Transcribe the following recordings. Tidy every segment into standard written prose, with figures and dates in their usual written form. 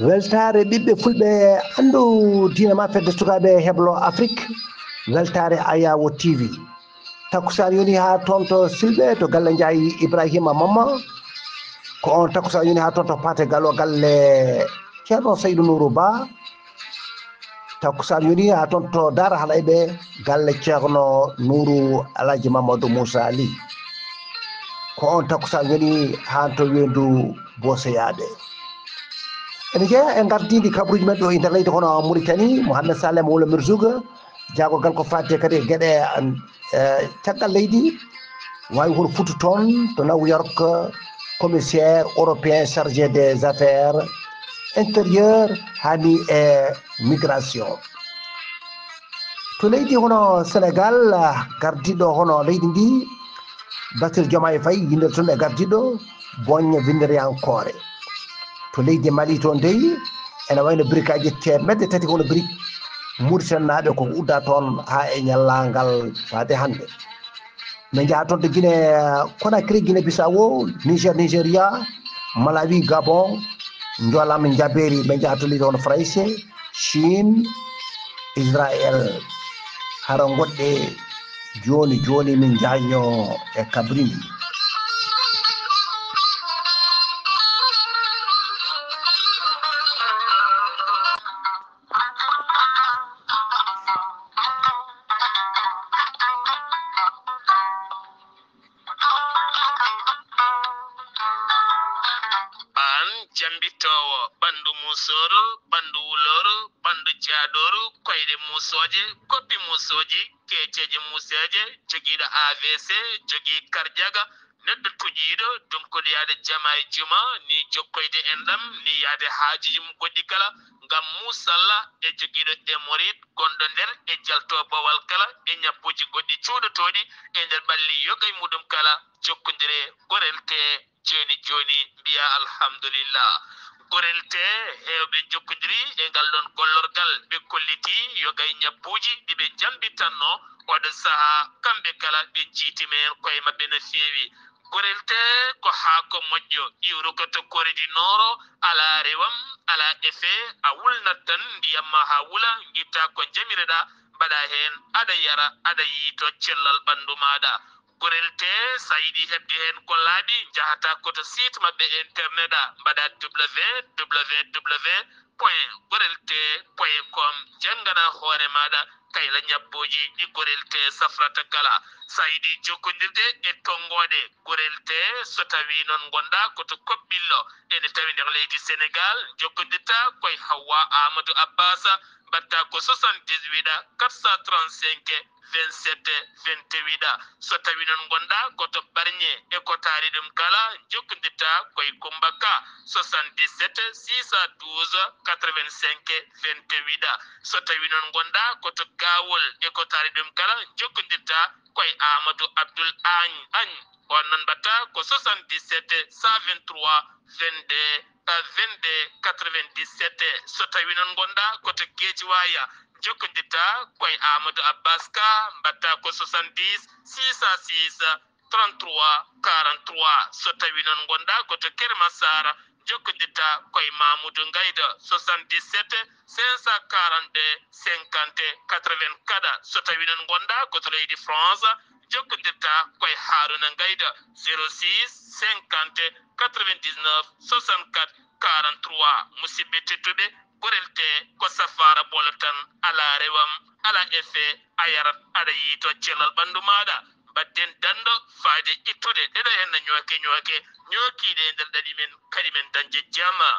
weltare ɓiɓɓe fulɓe andu dina ma fedde sukaɓe heblo afrique weltare ayawo tv takkusan yoni ha toon to silɓe to galle ndiayi ibrahima mamma ko on takkusan yoni ha toon to paate gallo galle ceerno saydou nourou ba takkusan yoni ha toon to dara halayɓe galle ceerno nourou alaji mamadou moussa ali ko on takkusan yoni ha to wendu boseyaɓe ene jeeya e gardidi kabaruji men ɗo e nder leydi hono mauritanie mouhamed salem wolo mirzouga jagogal ko fadde kadi gueɗe caggal leydi wawi hono futu toon to new york commissaire européen chargé des affaires intérieur hani e migration to leydi hono sénégal gardiɗo hono leydi ndi Bassirou Diomaye Faye yinde toon e gardiɗo boña windiriyankore to leydi Mali toon dey ene wayno brique aji temedde tati hono brique Mauritanie naɓe koko udda toon ha e ñallangal faade hande min jaaha toon to Guinée Conakry Guinée Bissau Niger Nigéria Malawi Gabon Jolam Jaberi min jaaha to leydi hono France Chine Israël hara goɗɗe joni joni min jaño e Cabrini jambitowo ɓandu musoro ɓandu wuloro ɓandu jaɗoru koyɗe musoje koppi musoji keceje museje joguiɗo AVC jogui kardiaga neɗɗo tuƴiɗo donkoɗo yaade jama e juma ni jokkoyde en ɗam ni yaade haajuji mum goɗɗi kala ngam musalla e joguiɗo hémoride gonɗo nder e jalto bawal kala e ñabbuji goɗɗi cuuɗotoɗi e nder ɓalli yoga e muɗum kala jokkodire gorel te joni joni mbiya alhamdulillah gorel te hewɓe jokkodiri e ngal ɗon gollorgal ɓe kolliti yoga e ñabbuji ɗiɓe jambitanno oɗo saaha kamɓe kala ɓe jiitimen koye mabɓe no feewi gorel te ko haako moƴƴo iwru ko to koridi noro ala rewam ala effet a wulnat tan ndiyam ma ha wula guitta ko jamireɗa mbaɗa hen aɗa yara aɗa yiito cellal ɓandu maɗa gorel te sa yiɗi hebde hen ko laaɓi jahata koto site mabɓe internet a mbaɗa www.gorelte.com janggana hoore maɗa kayla ñabboji ɗi gorel te safrata kala sa yiɗi jokkodirde e tongoɗe gorel te so tawi noon gonɗa koto koɓɓillo ene tawi nder leydi sénégal jokkodirta koye Hawa Amadou Abbasa mbatta ko 78 435 27 28 so tawi noon gonɗa koto Bargné e ko taari ɗum kala jokkodirta koye Kumbaka 77 612 85 28 so tawi noon gonɗa koto Gawol e ko taari ɗum kala jokkodirta koye Amadou Abdoul Agne on noon mbatta ko 77 123 22 97 so tawi noon gonɗa koto Guédiawaye jokkodirta koye Amadou Abbas Ka mbatta ko 70 606 33 43 so tawi noon gonɗa koto Kermassar jokkodirta koye Mamoudou Ngayda 77 542 50 84 so tawi noon gonɗa koto leydi France jokkodirta koye Harouna Ngayda 06 50 99 64 43 musidɓe tedduɓe gorel te ko safara bolo tan ala rewam ala effet a yarat aɗa yiito cellal ɓandu maɗa badden dando faade ittude ɗeɗo henna ñooke ñookiɗe nder ɗaɗi men kadi men dañde jama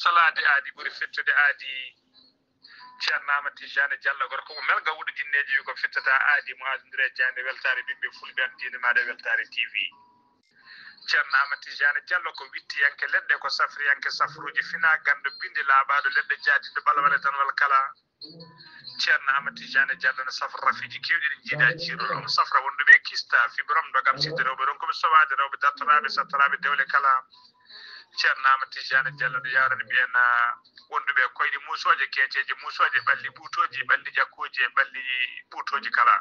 salade aadi ɓuri fettude aadi ceerno Amadou Tijani Diallo gorko ko mel gawuɗo jinneji wi ko fettata aadi mo adondire jande weltare ɓiɓɓe fulɓe an diine maɗa weltare TV ceerno Amadou Tijani Diallo ko wittiyanke leɗɗe ko safriyanke safruji fina gando bindi laaɓaɗo leɗɗe jaadiɗo balwale tan wal kala ceerno Amadou Tidiane Diallo no safra rafiji kewɗi ɗi jiiɗa jiiɗol on safra wonduɓe kista fibrom dogam sidde rewɓe ɗon koɓe sowade rewɓe dartoraɓe sattaraɓe dewle kala ceerno Amadou Tidiane Diallo no yarani mbiyen wonduɓe koyɗi musoje keeceje musoje ɓalli ɓuutoji ɓalli ƴakkuji e ɓalli ɓuutoji kala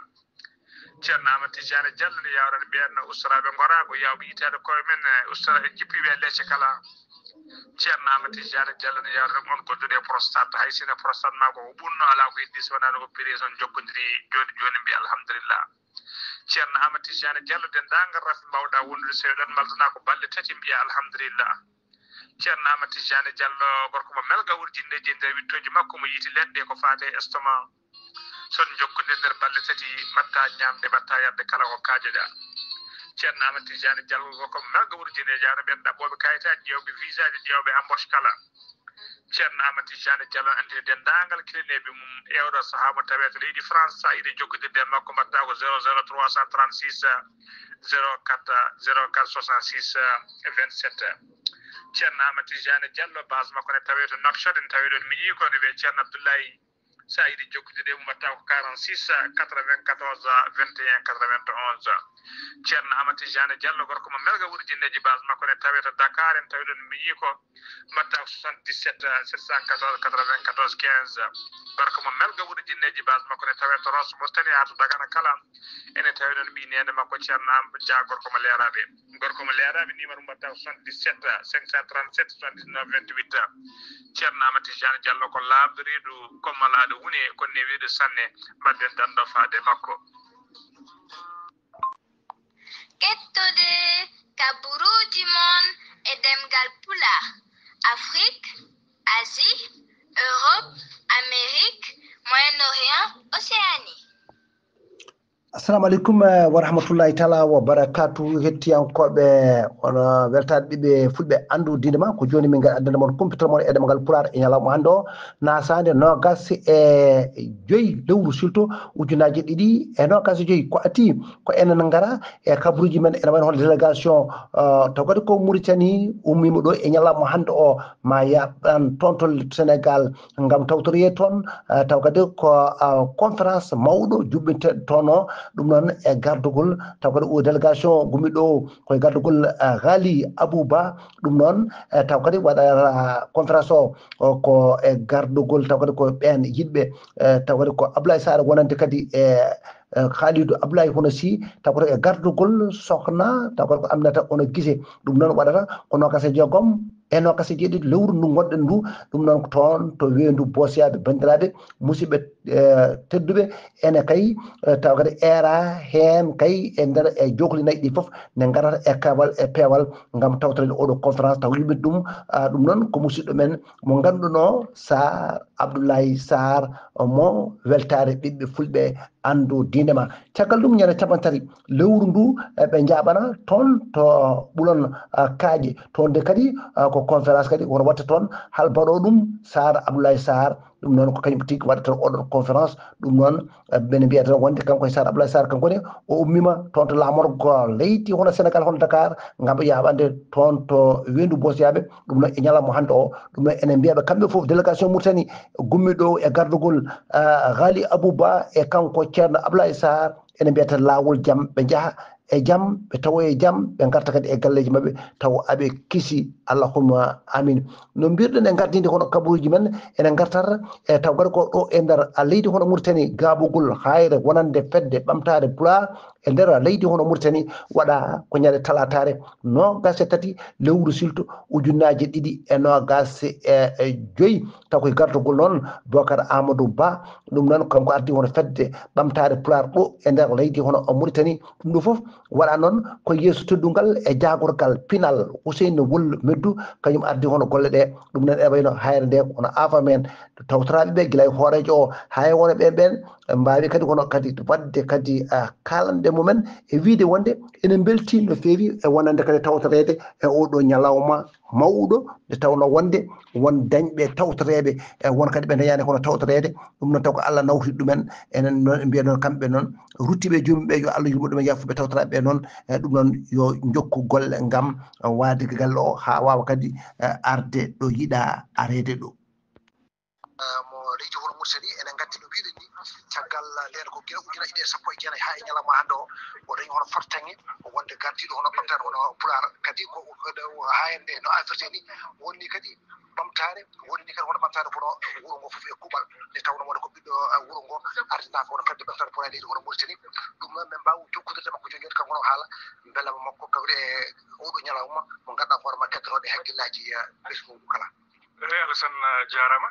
ceerno Amadou Tidiane Diallo no yarani mbiyen ustaraɓe gora ko yawɓe yitede koye men ustara jippiɓe leecce kala ceerno Amadou Tidiane Diallo no yarani on godduɗe prostate hay sino prostate ma ko ɓurno ala ko heddi so wonano opération jokkodiri joni joni mbiya alhamdulillah ceerno Amadou Tidiane Diallo dendagal rafi mbawɗa wondude seeɗon maldana ko balɗe tati mbiya alhamdulillah ceerno Amadou Tidiane Diallo gorko mo melga wurjinneji nder wittoji makko mo yiiti leɗɗe ko fate estomac son jokkude nder balɗe tati mbatta ñamde mbatta yadde kala ko kaajeɗa ceerno Amadou Tidiane Diallo gorko mo melga wurjinneji ano ɓen ɗaɓɓoɓe kayitaji ƴewɓe visa ji ƴewɓe embauche kala ceerno Amadou Tidiane Diallo andiri dendagal kilineɓe mum ewɗo saaha mo tawe to leydi France sa yiɗi jokkodirde makko mbatta ko 00336 04 04 66 27 ceerno Amadou Tidiane Diallo base makko ne tawe to Nouakchott en tawi ɗon mi yii ko ne wiye ceerno Abdoulaye sa yiɗi jokkodirde mum mbatta ko 46 94 21 91 ceerno Amadou Tidiane Diallo gorko mo melga wurjinneji base makko ne tawe to Dakar en tawi ɗon mi yii ko mbatta ko 77 714 94 15 gorko mo melga wurjinneji base makko ne tawe to Rosso Mauritanie ha to Dagana kala ene tawi ɗon ɓi nene makko ceerno Amadou Dia gorko mo leeraɓe numéro mbatta ko 77 537 79 28 ceerno Amadou Tidiane Diallo ko laaɓɗo reedu kommalaɗo woni konne wiide sanne mbadden dando faade makko kettude kaburuji mon e demgal pula Afrique, Asie, Europe, Amérique, Moyen-Orient, Océanie. Assalamu alaikum wa rahmatullahi taala wa barakatuh hettiyankoɓe ono weltade ɓiɓe fulɓe andu dinde ma ko joni min addana mon computer mon e ɗemgal pular e ñalawma hande o nasade nogas e joyi lewru silto ujunaje ɗiɗi e nogas e joyi ko ati ko enen gara e kabaruji men ene wayno hono délégation taw kadi ko Mauritanie ummima ɗo e ñalawma hande o ma yaɓan toon to Sénégal gam tawtoriye toon taw kadi ko conférence mawɗo juɓɓinte toon o ɗum noon e gardugol taw kadi o délégation gumi ɗo koye gardugol Ghali Abouba ɗum noon taw kadi waɗa conférence o ko e gardugol taw kadi ko ɓen yiɗɓe taw kadi ko Abdoulaye Sarr wonande kadi e Khalidou Abdoulaye hono si taw kadi e gardugol sokhna taw kadi ko Aminata ono Guissé ɗum noon waɗata ko nogas e jeegom e nogas e jeeɗiɗi lewru ndu gonɗen ndu ɗum noon toon to weyndu Bosiyaɓe bandiraɓe musidɓe tedduɓe ene kay taw kadi era hen kay e nder e joklinaji ɗi foof ne garata e kawal e peewal gam tawtorede oɗo conférence taw yimɓe ɗum ɗum noon ko musidɗo men mo ganduno Sarr Abdoulaye Sarr mo weltare ɓiɓɓe fulɓe andu dindema caggal ɗum ñande capantati lewru ndu ɓe jaɓana toon to ɓuulon kaaƴe toon de kadi ko conférence kadi wono watta toon hal baɗo ɗum Sarr Abdoulaye Sarr ɗum noon ko kañum tigui waɗata oɗon conférence ɗum noon bene mbiyata wonde kanko e Sarr Abdoulaye Sarr kankone o ummima toon to lamorgo leydi hono Sénégal hono Dakar gam yaɓande toon to wendu Bosiyaɓe ɗum noon e ñalawma hande o ɗum noon enen mbiyaɓe kamɓe foof délégation Mauritanie gummi ɗo e gardugol Ghali Abouba e kanko ceerno Abdoulaye Sarr ene mbiyata lawol jaam ɓe jaaha e jaam ɓe tawo e jaam ɓe garta kadi e galleji mabɓe taw aɓe kiisi allahumma amin no mbirɗen e gardinde hono kabaruji men ene gartata e taw kadi ko ɗo e nder leydi hono Mauritanie gabugol hayre wonande fedde ɓamtare pulaar e nder leydi hono Mauritanie waɗa ko ñande talatare nogas e tati lewru silto ujunnaje ɗiɗi e nogas e joyyi taw koye gardugol noon Bocar Amadou Ba ɗum noon kanko ardi hono fedde ɓamtare pulaar ɗo e nder leydi hono Mauritanie ɗum ɗo foof waɗa noon ko yeeso teddugal e jagorgal pinal Ousseynou Wol Meddu kañum ardi hono golle ɗe ɗum noon e wayno hayre nde hono afa men tawtoraɓeɓe guila e hoorejo o hay wona ɓen mbawi kadi hono kadi wadde kadi kalanɗe mumen e wiide wonde ene belti no feewi e wonande kadi tawtorede e oɗo ñalawma mawɗo nde tawno wonde won dañɓe tawtoreɓe e won kadi ɓe dañani hono tawtorede ɗum noon taw ko Allah nawti ɗumen enen noon mbiya noon kamɓe noon ruttiɓe jomumen yo Allah yurmo ɗumen yafuɓe tawtoraɓe noon e ɗum noon yo jokku golle gam wade galle o ha wawa kadi arde ɗo yiiɗa arede ɗo mo leydi hono Mauritanie enen gandi no mbiɗen ni caggal nden ko gila ujuna ide sappo e jeenayi ha e ñalawma hannde o dañi hono fortange wonde gardiɗo hono ɓamtare hono pular kadi ko ha hende no afirte ni wonni kadi ɓamtare wonni kadi hono ɓamtare kono wuro ngo fof e kuuɓal nde tawno wona ko ɓiɗɗo wuro ngo ardinaka hono fedde ɓamtare pular leydi hono Mauritanie ɗum noon ɓe mbawi jokkodirde makko joni kanko no haala beelama makko kawri e oɗo ñalawma mo ganduɗa hoore ma keddotoɗe haqqillaji ɓesgu kala Alassane jarama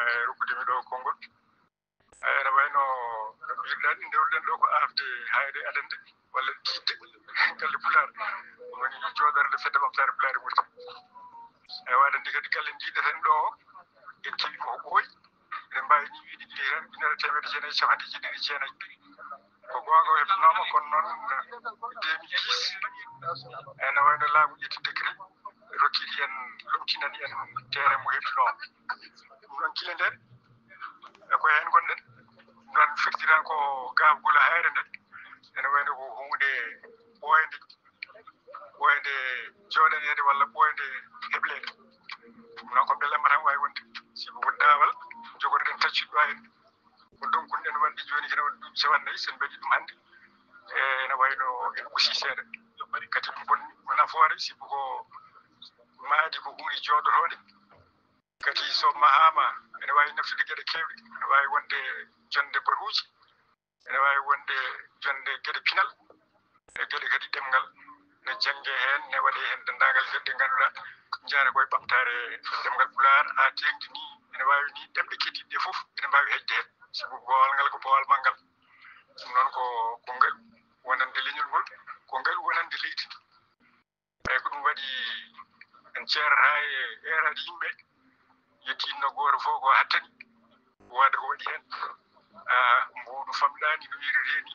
e rokkudemi ɗo konngol ene wayno no mbiruɗa ni ndewɗen ɗo ko afde hayde adande walla tiidde galle pular woni jooɗorde fedde ɓamtare pulare Mauritanie e waɗa ndi kadi galle jiiɗeten ɗo en keewi ko ɓooyi eɗen mbawi ni wiide ɗiɗi tan ujunere temedde jeenayyi capanɗe jeeɗiɗi e jeenayyi ko gonga o heɓtanoma kono noon 2010 ene wayno laamu ƴetti décret rokkiɗi en lomtinani en terrain mo heɓtuno ɗum noon gila nden ko hen gonɗen ɗum noon firtiran ko gafgol hayre nde ene wayno ko hunde ɓoyde jooɗanede walla ɓoyde heblede ɗum noon ko belamma tan wawi wonde siko ko daawal jogorɗen tacciɗo hen ko donkuɗen wadde joni kene woni duuɓi 40 sen mbaɗi ɗum hannde ene wayno en usi seeɗa kadi ɗum ko nafoore siko ko maadi ko hunde jooɗotode kadi so mahama ene wawi naftude gueɗe kewɗe ene wawi wonde jonde batuji ene wawi wonde jonde gueɗe pinal e gueɗe kadi ɗemgal ne jangge hen ne waɗe hen dendagal gueɗe ɗe ganduɗa jaara koye ɓamtare ɗemgal pular ha tengti ni ene wawi ni ɗemɗe keddiɗe foof ene mbawi hedde hen siko bowal ngal ko bowal manggal ɗum noon ko ngaalu wonande leñol ngol ko ngaalu wonande leydi eyyi ko ɗum waɗi en ceerata e erade yimɓe yettinno goto fof ko hattani wadde ko waɗi hen mbuɗu famɗani no wirete ni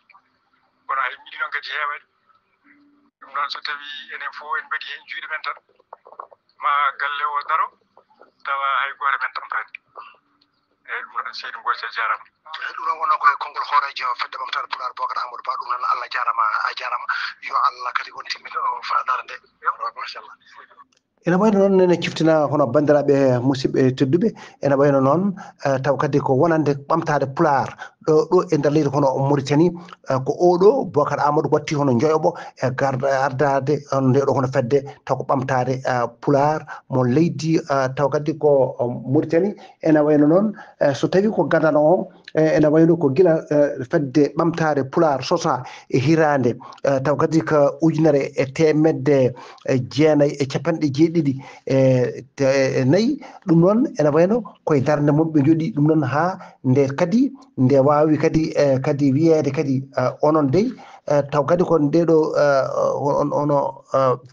kono hay miɗi noon kadi heewani ɗum noon so tawi enen fof en mbaɗi hen juuɗe men tan ma galle o daro tawa hay goto men tampani eyyi ɗum noon seydi Mbossé jarama ɗum noon wonno koye konngol hoorejo fedde ɓamtare pular Bocar Amadou Ba ɗum noon Allah jarama a jarama yo Allah kadi won timmito faɗare nde machallah ene wayno noon ene ciftina hono bandiraɓe musidɓe tedduɓe ene wayno noon taw kadi ko wonande ɓamtade pular ɗo e nder leydi hono Mauritanie ko oɗo Bocar Amadou watti hono joyoɓo e ardade nde ɗo hono fedde taw ko ɓamtade pular mo leydi taw kadi ko Mauritanie ene wayno noon so tawi ko gandano o ene wayno ko gila fedde ɓamtade pular sosa e hirande taw kadi ko ujunere e temedde jeenayyi e capanɗe jeeɗiɗi e nayyi ɗum noon ene wayno koye darde mum ɓe jooɗi ɗum noon ha nde kadi nde wawi kadi wiyede kadi onon dey taw kadi ko ndeɗo ono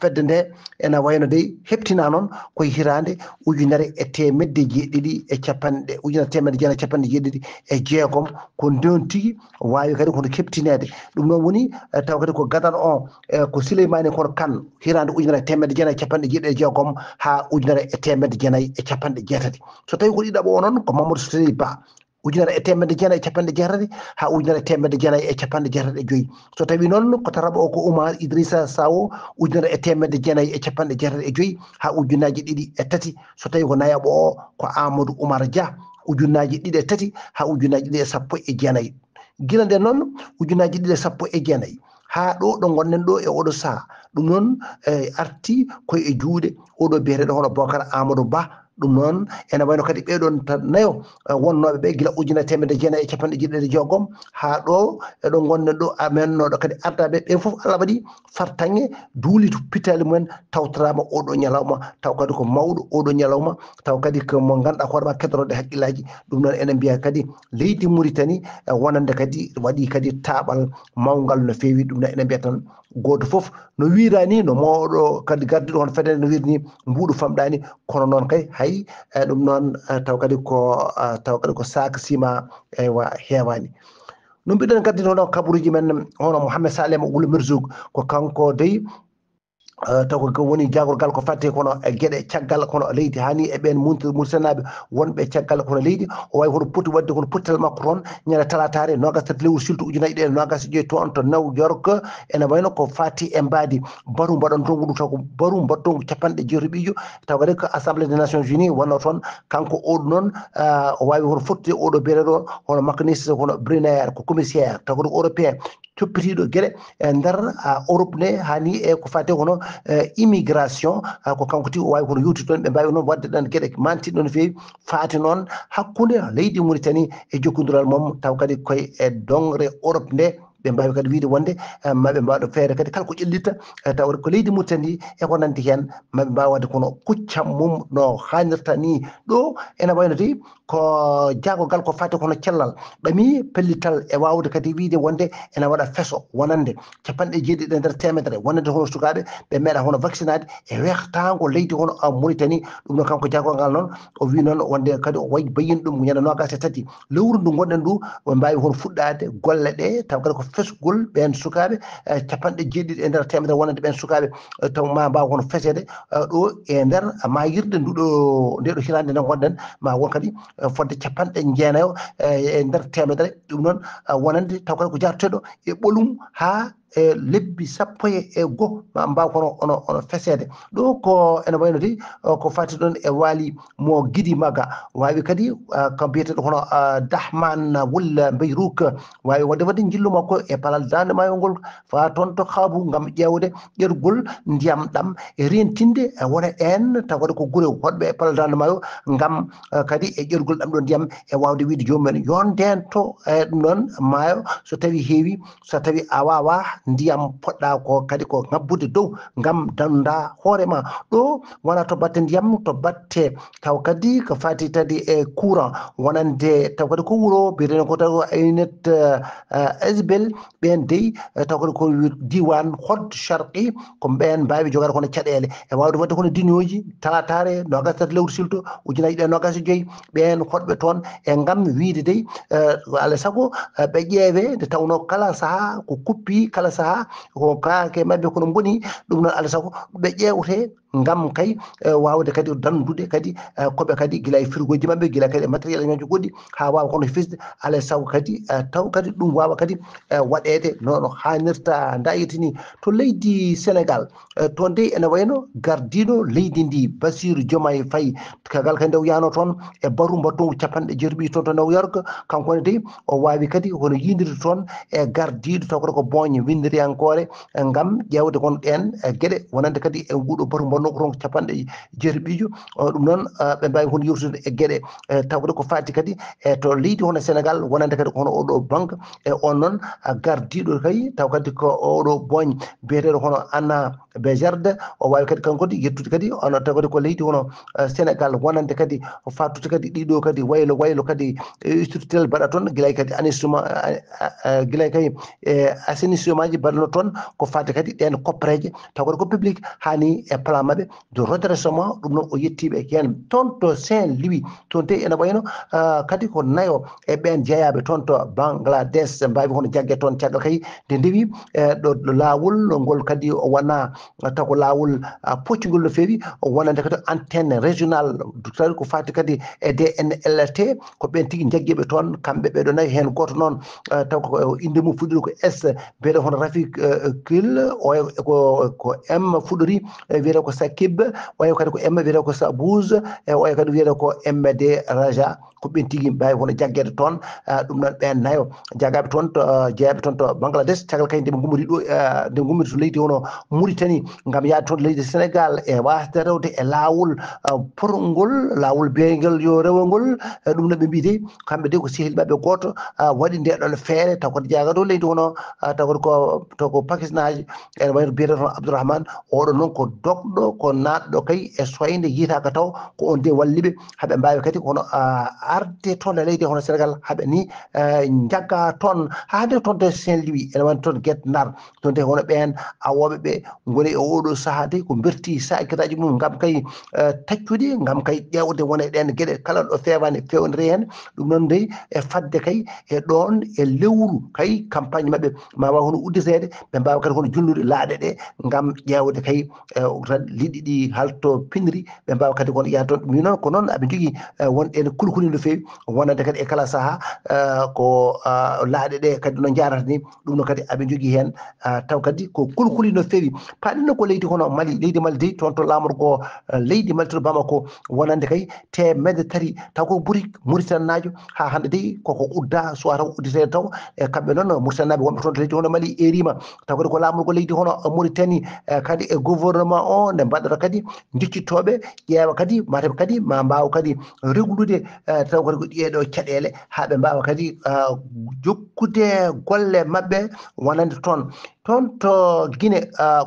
fedde nde ene wayno dey heptina noon koye hirande ujunere e temedde jeeɗiɗi e capanɗe ujunere temedde jeenayyi capanɗe jeeɗiɗi e jeegom ko ndon tigui wawi kadi kono heptinede ɗum noon woni taw kadi ko gadano o ko Souleymany Kono Kane hirande ujunere temedde jeenayyi capanɗe jeeɗiɗi e jeegom ha ujunere e temedde jeenayyi e capanɗe jeetati so tawi ko ɗiɗaɓo o noon ko Mamadou Sey Ba ujunere e temedde jeenayyi e capanɗe jeetati ha ujunere e temedde jeenayyi e capanɗe jeetati e joyyi so tawi noon ko tataɓo o ko Oumar Idrissa Sawo ujunere e temedde jeenayyi e capanɗe jeetati e joyyi ha ujunaji ɗiɗi e tati so tawi ko nayaɓo o ko Amadou Oumar Dia ujunaji ɗiɗi e tati ha ujunaji ɗiɗi e sappo e jeenayyi gila nden noon ujunaji ɗiɗi e sappo e jeenayyi ha ɗo gonɗen ɗo e oɗo saaha ɗum noon arti koye e juuɗe oɗo biyeteɗo hono Bocar Amadou Ba ɗum noon ene wayno kadi ɓeɗon tan nayo wonnoɓe ɓe gila ujunere temedde jeenayyi e capanɗe jeeɗiɗi e jeegom ha ɗo eɗo gonɗen ɗo amennoɗo kadi ardaɓe ɓe foof Allah waɗi fartange duuli to pitali mumen tawtorama oɗo ñalawma taw kadi ko mawɗo oɗo ñalawma taw kadi ko mo ganduɗa hoorema keddoroɗe haqqillaji ɗum noon enen mbiya kadi leydi Mauritanie wonande kadi waɗi kadi taaɓal mawgal no feewi ɗum noon enen mbiya tan goto foof no wirani no mawɗo kadi gardiɗo hono fedde no wirini mbuɗu famɗani kono noon kay hay ɗum noon taw kadi ko sac ciment eywa heewani no mbiɗen gaddi hono kabaruji men hono Mouhamed Saleh mo Woulo Merzougue ko kanko dey taw ko woni jagorgal ko fatte kono gueɗe caggal kono leydi hani e ɓen mursanaɓe wonɓe caggal kono leydi o wawi hono poti wadde kono pottel makko toon ñande talatare nogas tati lewru siltu ujunaji ɗe nogas joyi toon to New York ene wayno ko fati e mbadi baru mbaɗon toon ɗum taw ko baru mbaɗɗon capanɗe jeetuɓijo taw kadi ko assemblée des nations unies wonno toon kanko oɗo noon o wawi hono fottude oɗo biyeteɗo hono makkanis hono Brunner ko commissaire taw koɗo européen coppitiɗo gueɗe e nder Europe ne hani e ko fate hono immigration ko kanko ti o wawi kono yuti toon ɓe mbawi noon wadde ɗan gueɗe mantiɗo no fewi faati noon hakkude leydi Mauritanie e jokkodiral mum taw kadi koye e dongre Europe nde ɓe mbawi kadi wiide wonde maɓe mbawɗo feere kadi kala ko ƴellitta taw ko leydi Mauritanie e ko nandi hen maɓe mbawa wadde kono kuccam mum no hannirta ni ɗo ene wayno de ko jagogal ko fate kono cellal ɗami pellital e wawde kadi wiide wonde ene waɗa feso wonande capanɗe jeeɗiɗi e nder temedere wonande hono sukaɓe ɓe meeɗa hono vaccinade e wehtago leydi hono Mauritanie ɗum ɗo kanko jagogal noon o wi noon wonde kadi o wayi bayini ɗum ñande nogas e tati lewru ndu gonɗen ndu ɓe mbawi hono fuɗɗade golle ɗe taw kadi ko fesgol ɓen sukaɓe capanɗe jeeɗiɗi e nder temedere wonande ɓen sukaɓe taw ma mbawa hono fesede ɗo e nder mayirde ndeɗo hirande nde gonɗen ma won kadi fodde capanɗe jeenayo e nder temedere ɗum noon wonande taw kadi ko jarteɗo e ɓolum ha e lebbi sappo e goho ma mbaw kono ono fesede ɗo ko ene wayno de ko fati ɗon e waali mo Guidi Maga wawi kadi ko biyeteɗo hono Dahman Wulla Beyrouk wawi wadde jillu makko e palal dande maayo ngol fa toon to Kaabu gam ƴewde ƴergol ndiyam ɗam e rentinde wona en taw kadi ko guure hoɗɓe e palal dande maayo gam kadi e ƴergol ɗam ɗo ndiyam e wawde wiide jomumen yon nden to e ɗum ɗon maayo so tawi heewi so tawi a wawa ndiyam poɗɗa ko kadi ko ngabbude dow gam danda hoorema ɗo wona to batte ndiyam to batte taw kadi ko fati tadi e courant wonande taw kadi ko wuuro biyeten ko taw aynet Asbel ɓen dey taw kadi ko diwan Hod Sharqi ko ɓen mbawi jogade kono caɗele e wawde wadde kono dinoji talatare nogas tati lewru silto ujunaji ɗe nogas e joyyi ɓen hoɗɓe toon e gam wiide dey alay saago ɓe ƴeewe nde tawno kala saaha ko kuppi kala saaha ko kaake mabɓe kono boni ɗum noon alay saago ɓe ƴewte gam kay wawde kadi dandude kadi koɓe kadi guila e frigoji mabɓe guila kadi e matériel ñaji goɗɗi ha wawa kono fisde alay saago kadi taw kadi ɗum wawa kadi waɗede nono hannirta dayitini to leydi Sénégal toon de ene wayno gardino leydi ndi Bassirou Diomaye Faye kagal kadi nde yano toon e baru mbattongo capanɗe jeetuɓiɗi toon to New York kankone de o wawi kadi hono yidirde toon e gardiɗo taw kadi ko boñe windiriyankore gam ƴewde kon ɗen gueɗe wonande kadi e nguɗo baru mbanno ko toon capanɗe jeetuɓijo ɗum noon ɓe mbawi hono yewtude e gueɗe taw kadi ko fati kadi e to leydi hono Sénégal wonande kadi hono oɗo banque e on noon gardiɗo kay taw kadi ko oɗo boñ biyeteɗo hono Anna Béjarde o wawi kadi kanko kadi yettude kadi ono taw kadi ko leydi hono Sénégal wonande kadi fattude kadi ɗiɗo kadi waylo kadi structurel mbaɗa toon guilay kadi guilay kay assainissement ji mbaɗano toon ko fate kadi ɗen koppareje taw kadi ko public hani e plan mabɓe de redressement ɗum noon o yettiɓe hen toon to Saint-Louis toon te ene wayno kadi ko nayo e ɓen jeeyaɓe toon to Bangladesh mbawi hono jagge toon caggal kay nde ndewi ɗo lawol ngol kadi o wona taw ko lawol poccugol no fewi wonande kadi antenne régional tawi ko fati kadi e DNLT ko ɓen tigui jaggueɓe toon kamɓe ɓeɗo nayi hen goto noon taw ko inde mum fuɗɗori ko S mbiyeɗo hono Rafik Kil ko M fuɗɗori wiyete ko Sakib oyo kadi ko M wiyete ko Sabouz oyo kadi wiyete ko MD Raja ko ɓen tigui mbawi hono jaggede toon ɗum noon ɓen nayo jagaɓe toon to jeeyaɓe toon to Bangladesh caggal kay ndeɓe gummori ɗo nde gummori to leydi hono Mauritanie gam yaade toon leydi Sénégal e wasde rewde e lawol porngol lawol biyegol yo rewogol ɗum no ɓe mbi de kamɓe de ko sehil mabɓe goto waɗi nde ɗon feere taw kadi jaga ɗo leydi hono taw kadi to ko Pakistan aji ene wayno biyeteɗo toon Abdourahmane oɗo noon ko doɗɗo ko natɗo kay e soyde yitaka taw ko on de walliɓe haɓe mbawi kadi kono arde toon e leydi hono Sénégal haɓe ni jagga toon hade toon de Saint-Louis ene woni toon Guet Ndar toon de hono ɓen awoɓe ɓe goni e oɗo saaha de ko berti sakiraji mum gam kay taccude gam kay ƴewde wona e ɗen gueɗe kala ɗo fewani fewniri hen ɗum noon dey e fadde kay e ɗon e lewru kay campagne mabɓe ma waw hono udditede ɓe mbawa kadi hono julnude laaɗe ɗe gam ƴewde kay liɗɗi ɗi halto piniri ɓe mbawa kadi kono yaa toon ɗum noon ko noon aɓe jogui wonɗen kulkuli no fewi wonande kadi e kala saaha ko laaɗe ɗe kadi no jarata ni ɗum no kadi aɓe jogui hen taw kadi ko kulkuli no fewi paɗino ko leydi hono Mali leydi Mali dey toon to lamorgo leydi Mali to Bamako wonande kay temedde tati taw ko ɓuuri Mauritanie najo ha hande dey koko udda soit taw udditede taw e kamɓe noon Mauritanie naɓe wonɓe toon to leydi hono Mali erima taw kadi ko lamorgo leydi hono Mauritanie kadi e gouvernement o nde mbaɗata kadi jiccittoɓe ƴeewa kadi mateɓe kadi ma mbawa kadi reglude taw kadi ko ɗiyeɗo caɗele haɓe mbawa kadi jokkude golle mabɓe wonande toon to Guinée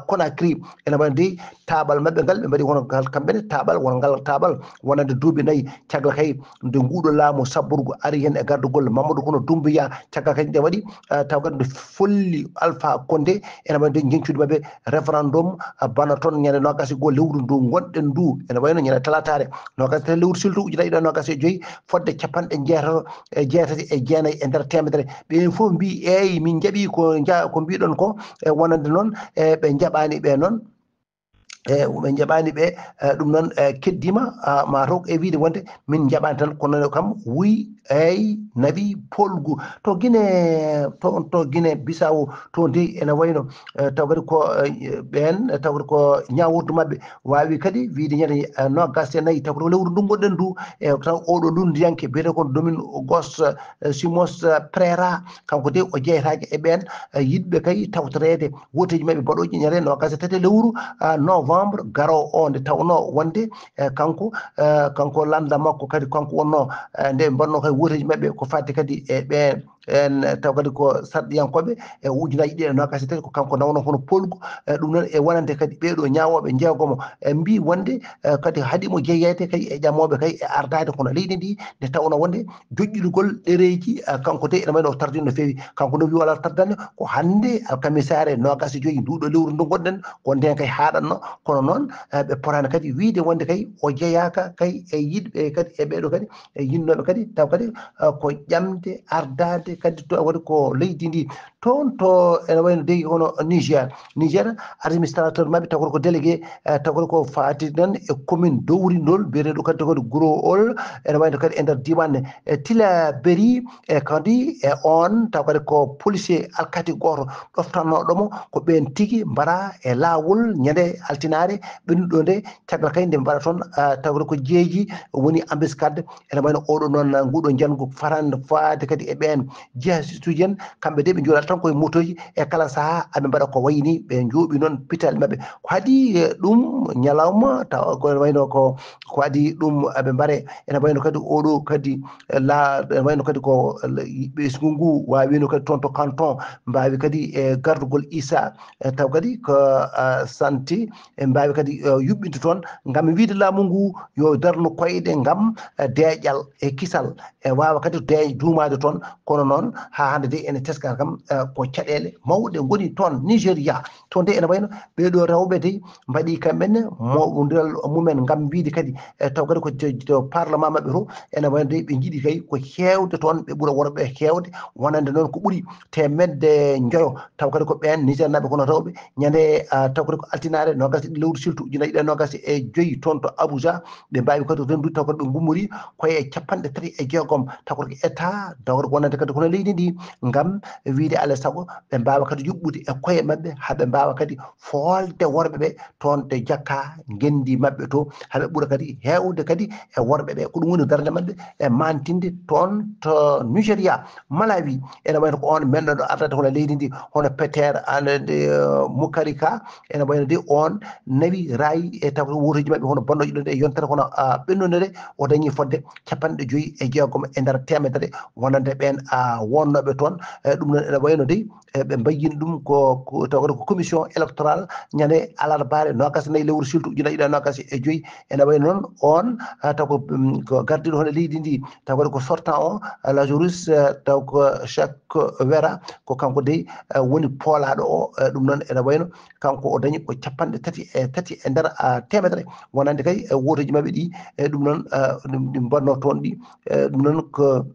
Conakry ene waɗi dey taɓal mabɓe ngal ɓe mbaɗi hono kamɓene taɓal wona ngal taɓal wonande duuɓi 4 caggal kay nde nguɗo laamu sabburgo ari hen e gardugol Mamadou Kono Doumbouya caggal kadi nde waɗi taw kadi nde folli Alpha Condé ene waɗi de jencude mabɓe référendum bana toon ñande 21 lewru ndu gonɗen ndu ene wayno ñande talatare 21 lewru siltu ujunnaje ɗiɗi 25 fodde capanɗe jeetati e jeenayyi e nder temedere ɓen fof mbi eyi min jaaɓi ko mbiɗon ko e wonande noon ɓe jaɓani ɓe noon ɓe jaɓani ɓe ɗum noon keddima mataw e wiide wonde min jaɓani tan kono kam wuyi eyyi nabi polgu to Guinée Bissau to ndi ene wayno taw kadi ko ɓen taw kadi ko ñawurdu mabɓe wawi kadi wiide ñande 24 taw kadi lewru ndu gonɗen ndu e taw oɗo lundiyanke biyete kon Domingos Simões Pereira kanko de o jeyetake e ɓen yiɗɓe kay tawtorede woteji mabɓe mbaɗoji ñande 23 lewru novembre garo o nde tawno wonde kanko landa makko kadi kanko wonno nde mbanno kay woteji mabɓe ko fadde kadi e ɓen en taw kadi ko sarɗiyankoɓe e ujunaji ɗiɗi e 23 ko kanko nawno hono polgu ɗum noon e wonande kadi ɓeɗo ñawoɓe jeegomo mbi wonde kadi haaɗimo jeeyede kay e ƴamoɓe kay e ardade kono leydi ndi nde tawno wonde joƴƴirgol ɗereji kanko de ene wayno tardino no fewi kanko no wi wala tardane ko hande alkamisare 25 nduɗo lewru ndu gonɗen ko nden kay haɗanno kono noon ɓe potani kadi wiide wonde kay o jeeyaka kay e yiɗɓe kadi e ɓeɗo kadi e yinnoɓe kadi taw kadi ko ƴamde ardade kadi to waɗi ko leydi ndi toon to ene wayno dey hono Niger administrateur mabɓe taw ko délégué taw ko faati nan e commune dowrindol biyeteɗo kadi kadi guro ol ene wayno kadi e nder diwan Tillabéri e kadi e on taw kadi ko policier alkati goto ɗoftannoɗomo ko ɓen tigui mbara e lawol ñande altinare ɓennuɗo nde caggal kay nde mbaɗa toon taw ko jeeji woni embuscade ene wayno oɗo noon nguɗo jangu farande faade kadi e ɓen jeeha situji en kamɓe de ɓe jooɗata tan koye motoji e kala saaha aɓe mbaɗa ko wayni ɓe jooɓi noon pitale mabɓe ko haadi ɗum ñalawma taw ko wayno ko adi ɗum aɓe mbare ene wayno kadi oɗo kadi ene wayno kadi ko ɓesgu ngu wawino kadi toon to canton mbawi kadi e gardugol Issa taw kadi ko santé e mbawi kadi yuɓɓinde toon gam wiide laamu ngu yo darnu koyɗe gam deeƴal e kisal e wawa kadi duumade toon kono noon ha hande de ene teska kam ko caɗele mawɗe goni toon Nigéria toon de ene wayno ɓeɗo rewɓe de mbaɗi kamɓenne mawɗodiral mumen gam wiide kadi taw kadi ko parlement mabɓe to ene wayno de ɓe jiiɗi kay ko hewde toon ɓe ɓuura worɓe hewde wonande noon ko ɓuuri temedde joyo taw kadi ko ɓen Niger naɓe kono rewɓe ñande taw kadi ko altinare nogasi lewru siltu ujunnaje ɗiɗi nogasi e joyyi toon to Abuja ɓe mbawi kadi rendude taw kadi ɓe gummori koye 36 taw kadi ko état taw kadi wonande kadi kono leydi ndi gam wiide alay saago ɓe mbawa kadi yuɓɓude e koye mabɓe haɓe mbawa kadi folde worɓe ɓe toon te jakka gendi mabɓe to haɓe ɓuura kadi hewde kadi e worɓe ɓe ko ɗum woni darde mabɓe e mantinde toon to Nigéria Malawi ene wayno ko on menɗoɗo ardata hono leydi ndi hono Peter Mutharika ene wayno de on nawi rayi e taw wuroji mabɓe hono bonnoji ɗo de yontere hono ɓennude de o dañi fodde 56 e nder temedere wonande ɓen wonnoɓe toon ɗum noon ene wayno dey ɓe mbayyini ɗum ko tawde ko commission électorale ñande alarbaare nogas nayi lewru siltu ujuna ɗiɗi nogas e joyi ene wayno noon on taw ko gardiɗo hono leydi ndi tawde ko sortant o Lazarus taw ko Jacques Wera ko kanko dey woni poolaɗo o ɗum noon ene wayno kanko o dañi ko 33 e nder temedere wonande kay wotoji maɓɓe ɗi ɗum noon ɗi bonno toon ɗi ɗum noon ko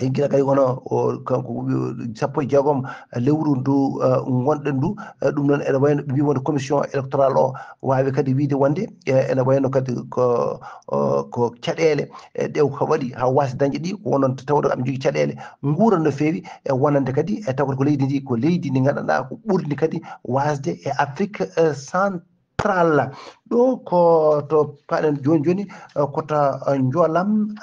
gila kay wono kanko 16 lewru ndu gonɗen ndu ɗum noon ene wayno ɓe mbi wonde commission électoral o wawi kadi wiide wonde ene wayno kadi ko caɗele ɗe ko waɗi ha wasi dañde ɗi ko wonon tawde aɓe jogui caɗele guura no fewi e wonande kadi e tawde ko leydi ndi ko leydi ndi ganduɗa ko ɓurdi kadi wasde e Afrique centrale ɗo ko to paɗen joni joni koto Jolam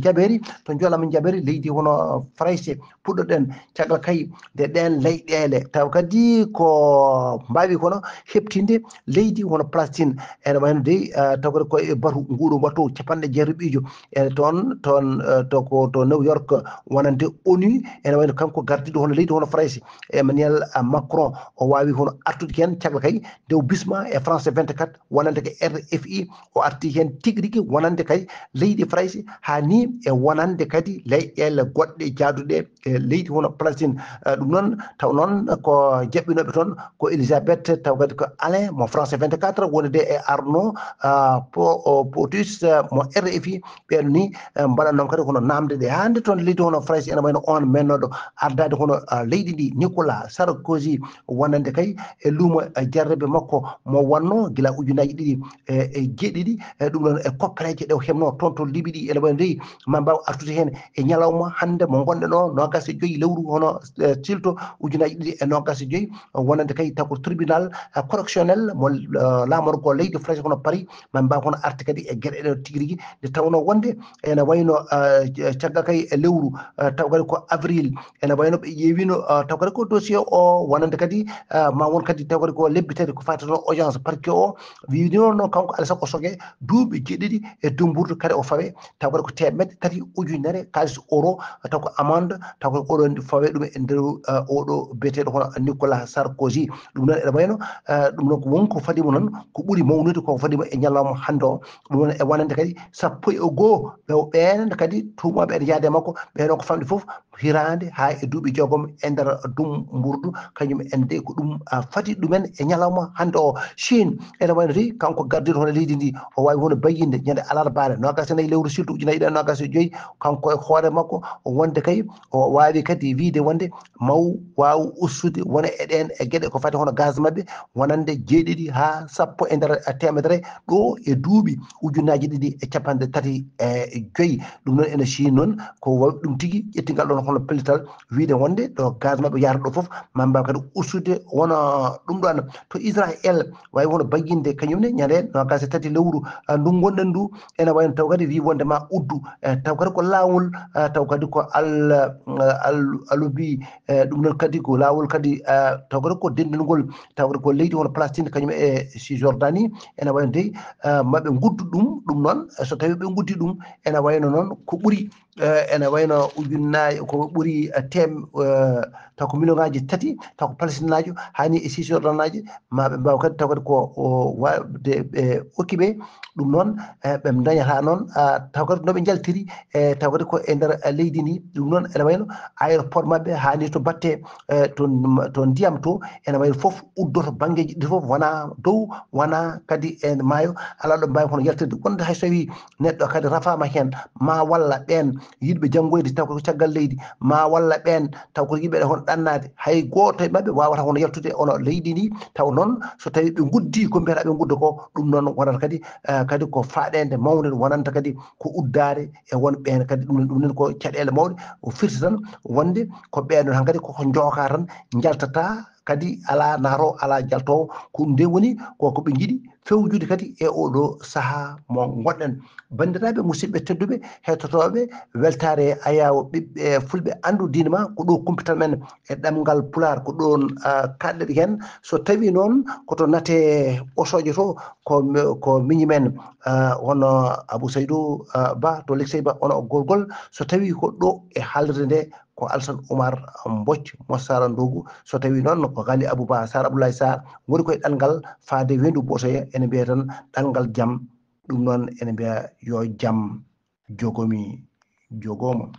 Jaberi to Jolam Jaberi leydi hono Frayse puɗɗoɗen caggal kay nde ɗen leyɗele taw kadi ko mbawi kono heɓtinde leydi hono Palestine ene wayno dey taw kadi ko e batu nguɗo bateau jeeruɓijo ene toon to New York wonande ONU ene wayno kanko gardiɗo hono leydi hono Frayse Emmanuel Macron o wawi hono artude hen caggal kay ndew bisma e France 24 wonande ko RFI o arti hen tigui rigui wonande kay leydi Frayse hani e wonande kadi leyɗele goɗɗe jaaduɗe e leydi hono Palestine ɗum noon taw noon ko jaɓɓinoɓe toon ko Elisabeth taw kadi ko Alain mo France 24 wonde e Arnaud Potus mo RFI ɓen ni mbaɗannom kadi hono namde ɗe hande toon leydi hono Frayse ene wayno on mennoɗo ardade hono leydi ndi Nicolas Sarkozy wonande kay e luumo jarrebe makko mo wonno gila ujunaji ɗiɗi e jeeɗiɗi ɗum noon e koppereje ɗe hemno toon to Libi ɗi ene wayno dey ma mbaw artude hen e ñalawma hande mo gonɗen o 25 lewru hono silto ujunaji ɗiɗi e 25 wonande kay taw ko tribunal correctionnel mo laamoro ko leydi Frayse hono Paris ma mbaw hono arte kadi e gueɗe ɗe tigui rigui nde tawno wonde ene wayno caggal kay e lewru taw kadi ko avril ene wayno ɓe ƴeewino taw kadi ko dossier o wonande kadi ma won kadi taw kadi ko lebbitede ko fati toon audience parquet o wiide noon kanko Alassane Ossogé duuɓi jeeɗiɗi e dumburdu kadi o fawe taw kadi ko 3 ujunere kalis euro taw ko amende taw ko oɗon fawe ɗum e nder oɗo beteɗo hono Nicolas Sarkozy ɗum noon ene wayno ɗum noon ko wonko fadimo noon ko ɓuuri mawnude koko fadimo e ñalawma hande o ɗum noon e wonande kadi 12 ɓen kadi tuumaɓe ene yaade makko ɓeɗon ko famɗi foof hirande ha e duuɓi jogom e nder dumburdu kañum en de ko ɗum fadi ɗumen e ñalawma hande o Chine ene wayno dey kanko gardiɗo hono leydi ndi o wawi hono bayyinde ñande alarbaare 24 lewru siltu ujunnaje ɗiɗi e 25 kanko e hoore makko wonde kay o wawi kadi wiide wonde maw waw ustude wona eɗen e gueɗe ko fati hono gaz mabɓe wonande jeeɗiɗi ha 10 e nder temedere ɗo e duuɓi ujunnaji ɗiɗi e 35 ɗum noon ene Chine noon ko wawi ɗum tigui ƴettigal ɗon hono pellital wiide wonde ɗo gaz mabɓe yarata ɗo foof ma mbaw kadi ustude wona ɗum ɗon to Israël wawi wono bayyinde kañumne ñande 23 lewru ndu gonɗen ndu ene wayno taw kadi wi wonde ma uddu taw kadi ko lawol taw kadi ko alubi ɗum noon kadi ko lawol kadi taw kadi ko dendingol taw kadi ko leydi hono Palestine kañum e Cisjordanie ene wayno dey maɓe guddu ɗum noon so tawi ɓe guddi ɗum ene wayno noon ko ɓuuri ene wayno ujunnaje ko ɓuuri taw ko million ngaji 3 taw ko palestinajo hani e Cisjordanaji maɓe mbaw kadi taw kadi ko wawde ɓe okkiɓe ɗum noon ɓe dañata noon taw kadi noɓe jaltiri taw kadi ko e nder leydi ndi ɗum noon ene wayno aéroport mabɓe hani to batte to ndiyam to ene wayno foof uddoto banggueji ɗi foof wona dow wona kadi e maayo ala ɗo mbawi hono yaltirde wonde hay so tawi neɗɗo kadi rafama hen ma walla ɓen yiɗɓe janggoyde taw ko caggal leydi ma walla ɓen taw ko yimɓe hono ɗannade hay goto e mabɓe wawata hono yaltude ono leydi ndi taw noon so tawi ɓe guddi ko mbiyata ɓe gudda ko ɗum noon wonata kadi ko faɗede mawde wonanta kadi ko uddare e won ɓen kadi ɗum nen ko caɗele mawɗe o firti tan wonde ko ɓeɗon han kadi koko jooka tan jaltata kadi ala naro ala jalto ko nde woni ko be jidi fewjude kadi e odo saha mo godden bandirabe musidbe tedduɓe hettotoɓe weltare ayawo ɓiɓɓe fulɓe andu diine ma ko ɗo kumpital men e ɗemgal pular ko ɗon kalɗeɗe hen so tawi noon koto nate osoje to ko miñi men wono Abou Saydou Ba to Leksey Ba ono gorgol so tawi ko ɗo e haalirde nde ko Alsan Oumar Mbodj mo Sara Ndogu so tawi noon ko Gali Abouba Sar Abdoulaye Sarr woni koye ɗalngal faade wendu Bosoye ene mbiya tan ɗalngal jaam ɗum noon ene mbiya yo jaam jogomi jogomo